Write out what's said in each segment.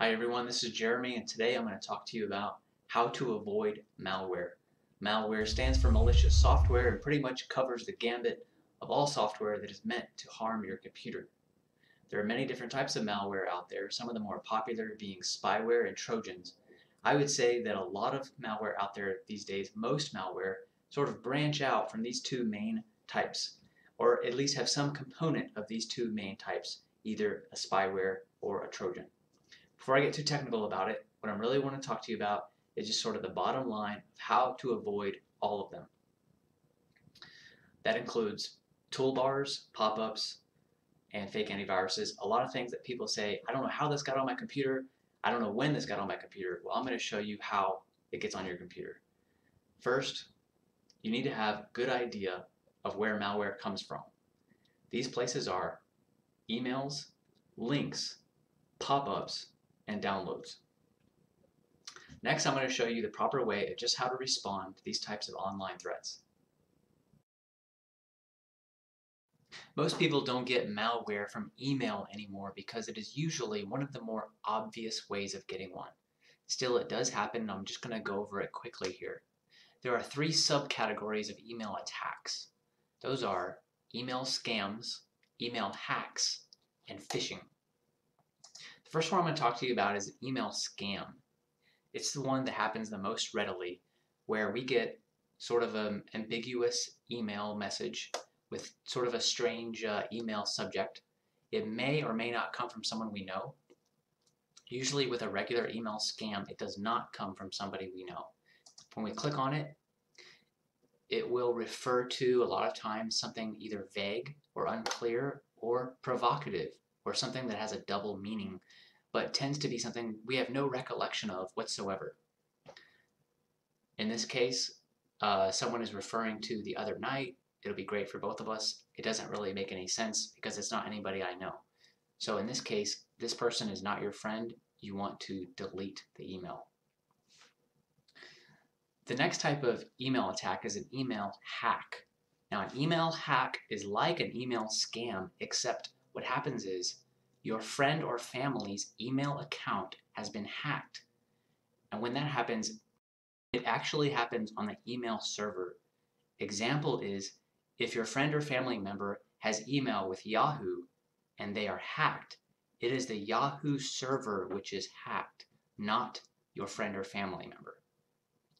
Hi everyone, this is Jeremy, and today I'm going to talk to you about how to avoid malware. Malware stands for malicious software and pretty much covers the gambit of all software that is meant to harm your computer. There are many different types of malware out there, some of the more popular being spyware and Trojans. I would say that a lot of malware out there these days, most malware, sort of branch out from these two main types, or at least have some component of these two main types, either a spyware or a Trojan. Before I get too technical about it, what I really want to talk to you about is just sort of the bottom line of how to avoid all of them. That includes toolbars, pop-ups, and fake antiviruses. A lot of things that people say, I don't know how this got on my computer, I don't know when this got on my computer. Well, I'm going to show you how it gets on your computer. First, you need to have a good idea of where malware comes from. These places are emails, links, pop-ups, and downloads. Next, I'm going to show you the proper way of just how to respond to these types of online threats. Most people don't get malware from email anymore because it is usually one of the more obvious ways of getting one. Still, it does happen, and I'm just going to go over it quickly here. There are three subcategories of email attacks. Those are email scams, email hacks, and phishing. The first one I'm going to talk to you about is an email scam. It's the one that happens the most readily, where we get sort of an ambiguous email message with sort of a strange email subject. It may or may not come from someone we know. Usually with a regular email scam, it does not come from somebody we know. When we click on it, it will refer to, a lot of times, something either vague or unclear or provocative, or something that has a double meaning, but tends to be something we have no recollection of whatsoever. In this case, someone is referring to the other night. It'll be great for both of us. It doesn't really make any sense because it's not anybody I know. So in this case, this person is not your friend. You want to delete the email. The next type of email attack is an email hack. Now, an email hack is like an email scam, except what happens is your friend or family's email account has been hacked. And when that happens, it actually happens on the email server. Example is, if your friend or family member has email with Yahoo and they are hacked, it is the Yahoo server which is hacked, not your friend or family member.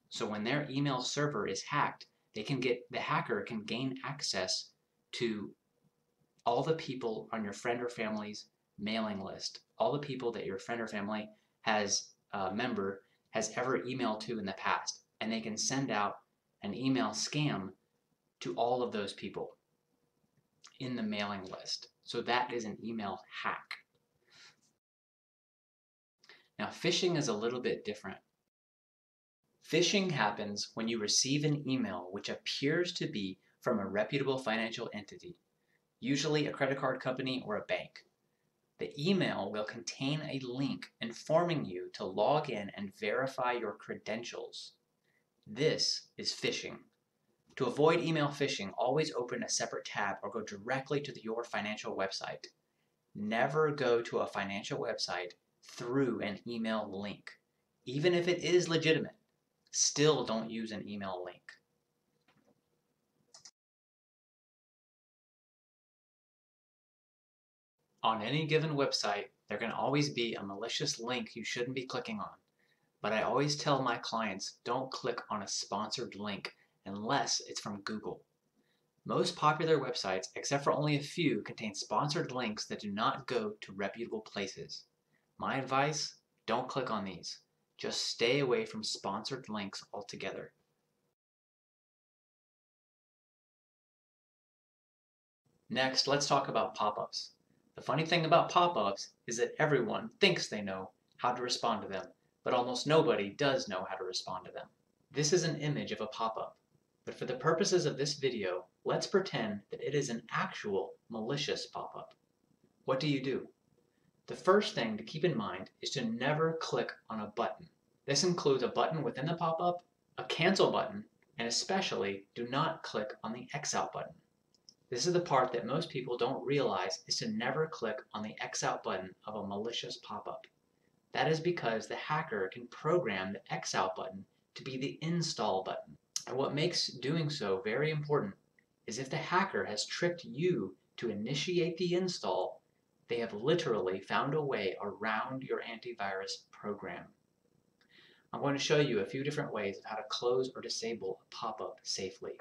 So when their email server is hacked, the hacker can gain access to all the people on your friend or family's mailing list, all the people that your friend or family member has ever emailed to in the past, and they can send out an email scam to all of those people in the mailing list. So that is an email hack. Now, phishing is a little bit different. Phishing happens when you receive an email which appears to be from a reputable financial entity, usually a credit card company or a bank. The email will contain a link informing you to log in and verify your credentials. This is phishing. To avoid email phishing, always open a separate tab or go directly to your financial website. Never go to a financial website through an email link. Even if it is legitimate, still don't use an email link. On any given website, there can always be a malicious link you shouldn't be clicking on. But I always tell my clients, don't click on a sponsored link unless it's from Google. Most popular websites, except for only a few, contain sponsored links that do not go to reputable places. My advice, don't click on these. Just stay away from sponsored links altogether. Next, let's talk about pop-ups. The funny thing about pop-ups is that everyone thinks they know how to respond to them, but almost nobody does know how to respond to them. This is an image of a pop-up, but for the purposes of this video, let's pretend that it is an actual malicious pop-up. What do? The first thing to keep in mind is to never click on a button. This includes a button within the pop-up, a cancel button, and especially do not click on the X out button. This is the part that most people don't realize, is to never click on the X out button of a malicious pop-up. That is because the hacker can program the X out button to be the install button. And what makes doing so very important is if the hacker has tricked you to initiate the install, they have literally found a way around your antivirus program. I'm going to show you a few different ways of how to close or disable a pop-up safely.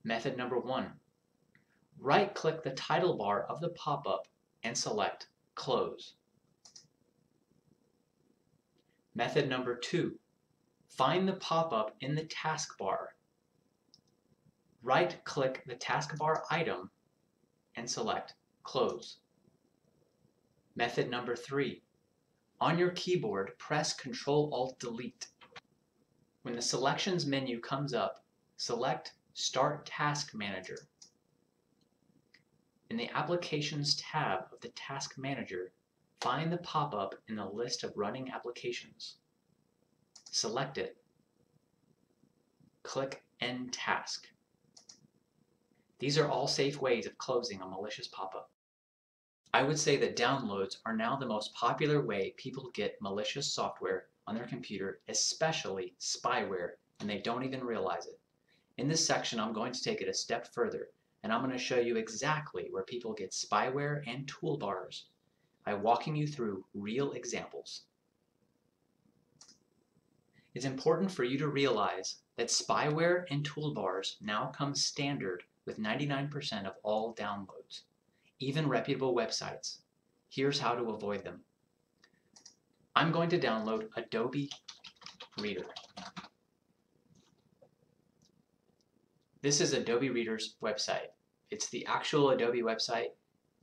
Method number 1. Right-click the title bar of the pop-up and select Close. Method number 2. Find the pop-up in the taskbar. Right-click the taskbar item and select Close. Method number 3. On your keyboard, press Ctrl-Alt-Delete. When the Selections menu comes up, select Start Task Manager. In the Applications tab of the Task Manager, find the pop-up in the list of running applications. Select it. Click End Task. These are all safe ways of closing a malicious pop-up. I would say that downloads are now the most popular way people get malicious software on their computer, especially spyware, and they don't even realize it. In this section, I'm going to take it a step further, and I'm going to show you exactly where people get spyware and toolbars by walking you through real examples. It's important for you to realize that spyware and toolbars now come standard with 99% of all downloads, even reputable websites. Here's how to avoid them. I'm going to download Adobe Reader. This is Adobe Reader's website. It's the actual Adobe website,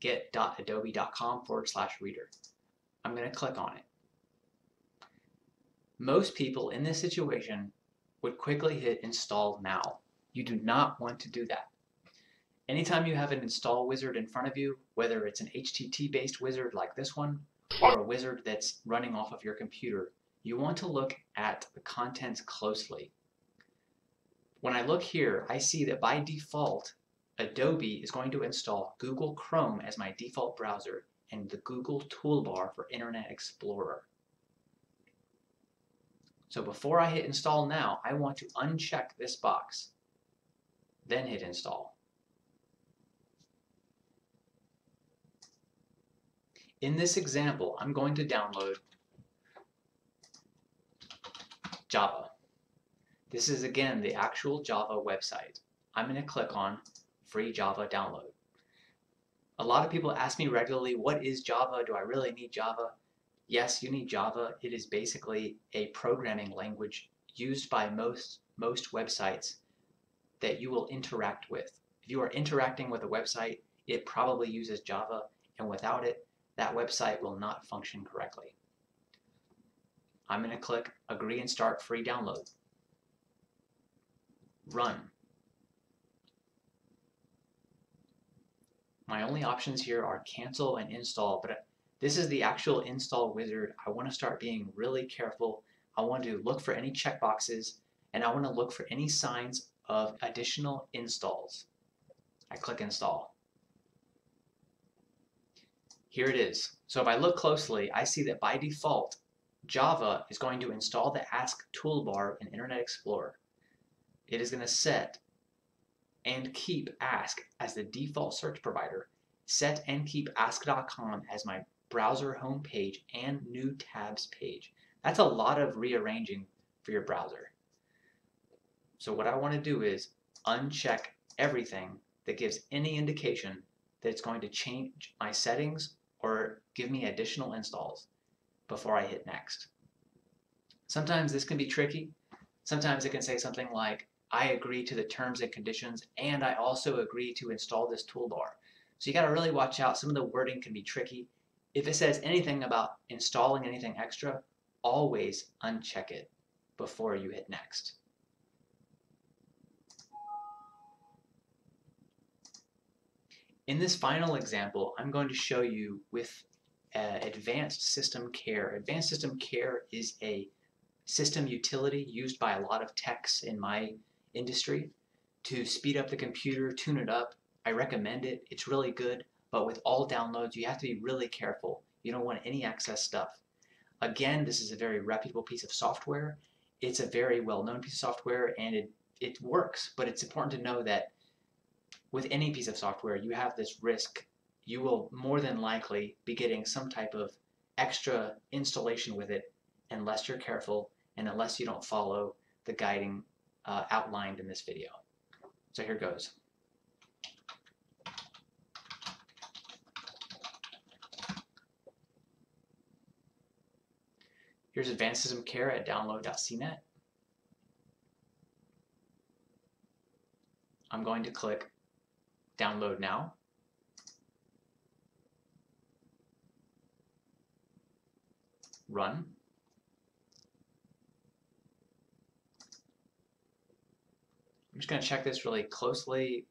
get.adobe.com/reader. I'm going to click on it. Most people in this situation would quickly hit Install Now. You do not want to do that. Anytime you have an install wizard in front of you, whether it's an HTTP-based wizard like this one, or a wizard that's running off of your computer, you want to look at the contents closely. When I look here, I see that by default, Adobe is going to install Google Chrome as my default browser and the Google toolbar for Internet Explorer. So before I hit Install Now, I want to uncheck this box, then hit Install. In this example, I'm going to download Java. This is again the actual Java website. I'm going to click on Free Java Download. A lot of people ask me regularly, what is Java? Do I really need Java? Yes, you need Java. It is basically a programming language used by most websites that you will interact with. If you are interacting with a website, it probably uses Java, and without it, that website will not function correctly. I'm going to click Agree and Start Free Download. Run. My only options here are cancel and install, but this is the actual install wizard. I want to start being really careful. I want to look for any checkboxes, and I want to look for any signs of additional installs. I click Install. Here it is. So if I look closely, I see that by default, Java is going to install the Ask toolbar in Internet Explorer. It is going to set and keep Ask as the default search provider, set and keep ask.com as my browser home page and new tabs page. That's a lot of rearranging for your browser. So what I want to do is uncheck everything that gives any indication that it's going to change my settings or give me additional installs before I hit next. Sometimes this can be tricky. Sometimes it can say something like, I agree to the terms and conditions, and I also agree to install this toolbar. So you got to really watch out. Some of the wording can be tricky. If it says anything about installing anything extra, always uncheck it before you hit next. In this final example, I'm going to show you with Advanced System Care. Advanced System Care is a system utility used by a lot of techs in my industry to speed up the computer, tune it up. I recommend it. It's really good. But with all downloads, you have to be really careful. You don't want any excess stuff. Again, this is a very reputable piece of software. It's a very well-known piece of software, and it works. But it's important to know that with any piece of software, you have this risk. You will more than likely be getting some type of extra installation with it unless you're careful and unless you don't follow the guiding outlined in this video. So here goes. Here's Advanced System Care at download.cnet. I'm going to click Download Now. Run. I'm just going to check this really closely.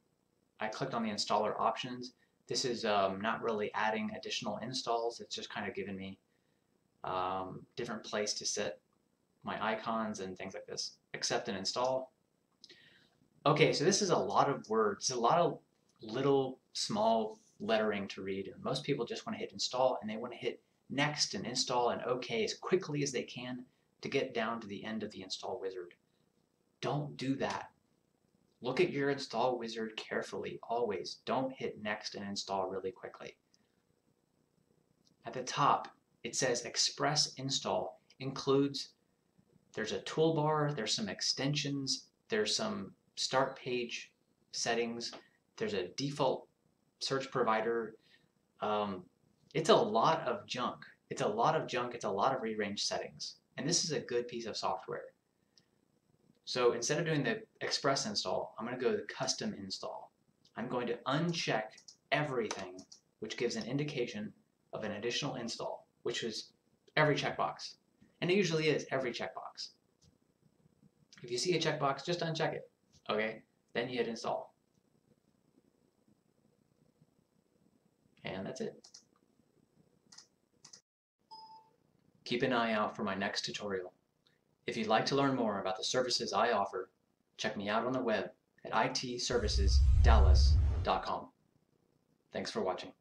I clicked on the installer options. This is not really adding additional installs. It's just kind of giving me different place to set my icons and things like this. Accept and install. Okay, so this is a lot of words, a lot of little small lettering to read. Most people just want to hit install and they want to hit next and install and OK as quickly as they can to get down to the end of the install wizard. Don't do that. Look at your install wizard carefully, always. Don't hit next and install really quickly. At the top, it says Express Install. Includes, there's a toolbar, there's some extensions, there's some start page settings, there's a default search provider. It's a lot of junk. It's a lot of junk. It's a lot of rearranged settings. And this is a good piece of software. So instead of doing the express install, I'm going to go to the custom install. I'm going to uncheck everything which gives an indication of an additional install, which is every checkbox. And it usually is every checkbox. If you see a checkbox, just uncheck it. Okay? Then you hit install. And that's it. Keep an eye out for my next tutorial. If you'd like to learn more about the services I offer, check me out on the web at itservicesdallas.com. Thanks for watching.